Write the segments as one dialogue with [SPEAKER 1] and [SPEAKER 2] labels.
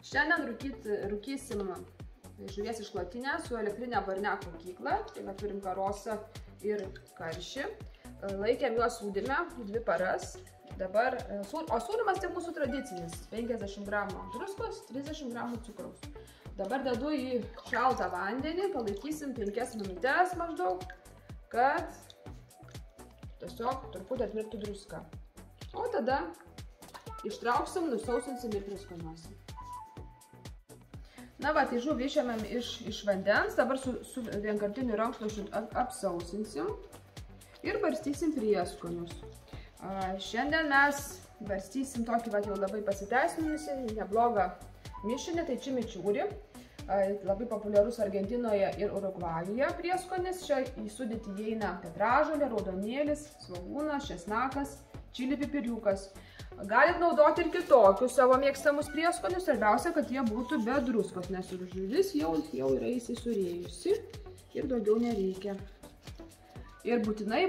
[SPEAKER 1] Šiandien rūkysim žuvies išklotinę su elektrinė barniak rūkykla. Tai mes turim karosą ir karšį. Laikėm juos sūdyme 2 paras. Dabar, o sūdymas tai mūsų tradicinis. 50 gramų druskos, 30 gramų cukraus. Dabar dedu į šaltą vandenį, palaikysim 5 minutės maždaug, kad tiesiog truputį atmirktų druska. O tada ištrauksim, nusausinsim ir prieskoniuosim. Na va, tai žuvį išėmėm iš vandens, dabar su vienkartiniu rankšluosčiu apsausinsim ir barstysim prieskonius. Šiandien mes barstysim tokį jau labai pasiteisinusi, neblogą mišinį, tai čimičiūri. Labai populiarus Argentinoje ir Urugvajuje prieskonis. Čia į sudėtį įeina petražolė, raudonėlis, svogūnas, česnakas, čili pipiriukas. Galit naudoti ir kitokius savo mėgstamus prieskonius, svarbiausia, kad jie būtų be druskos, nes ir žuvis jau yra įsisurėjusi ir daugiau nereikia. Ir būtinai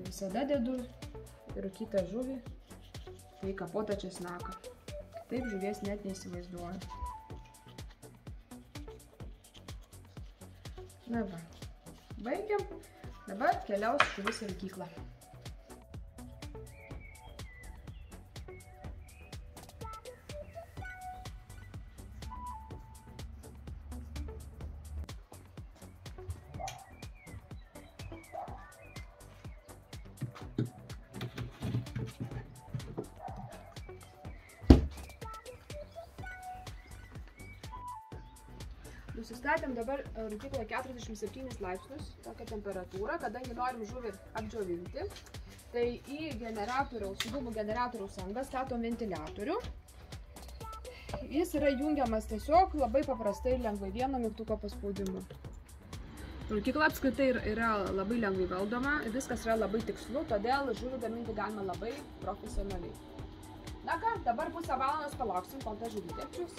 [SPEAKER 1] visada dedu rūkytą žuvį, tai kapotą česnaką. Taip žuvies net neįsivaizduoju. Na va, baigiam. Dabar keliaus žuvis į rūkyklą. Nusistatėm dabar rūkykloje 47 laipsnius, tokią temperatūrą, kadangi norim žuvį apdžiovinti. Tai į dūmų generatoriaus angą statom ventiliatorių. Jis yra jungiamas tiesiog labai paprastai ir lengvai vieno mygtuko paspaudimu. Rūkykla apskritai yra labai lengvai valdoma, viskas yra labai tikslu, todėl žuvį gaminti galima labai profesionaliai. Na ką, dabar pusę valandos palauksim, kol ta žuvytė apdžius.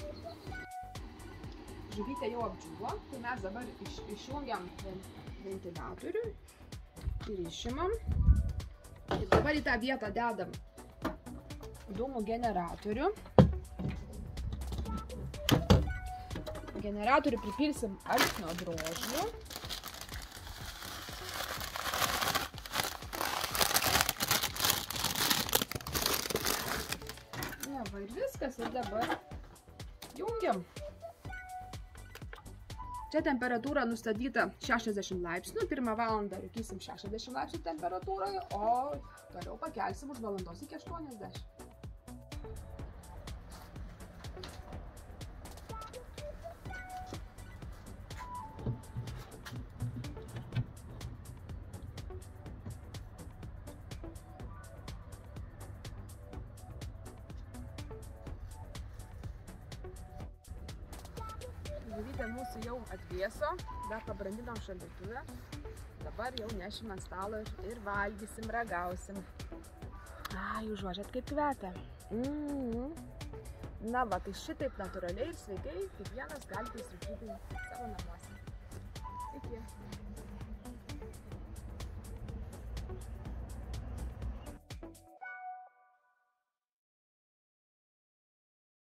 [SPEAKER 1] Žuvytė jau apdžiuvo, tai mes dabar išjungiam ventiliatorių ir išimam. Ir dabar į tą vietą dedam dūmų generatorių. Generatorių pripilsim alksnio drožlių. Na va ir viskas, ir dabar jungiam. Čia temperatūra nustatyta 60 laipsnių, 1 valandą rūkysim 60 laipsnių temperatūroje, o toliau pakelsim už valandos iki 80. Žuvytė mūsų jau atvėso, dar pabrandinom šaldytuve. Dabar jau nešim ant stalo ir valgysim, ragausim. Užuožėt kaip kvepia. Na va, tai šitaip natūraliai ir sveikai kiekvienas galite įsirūkyti savo namuose. Iki.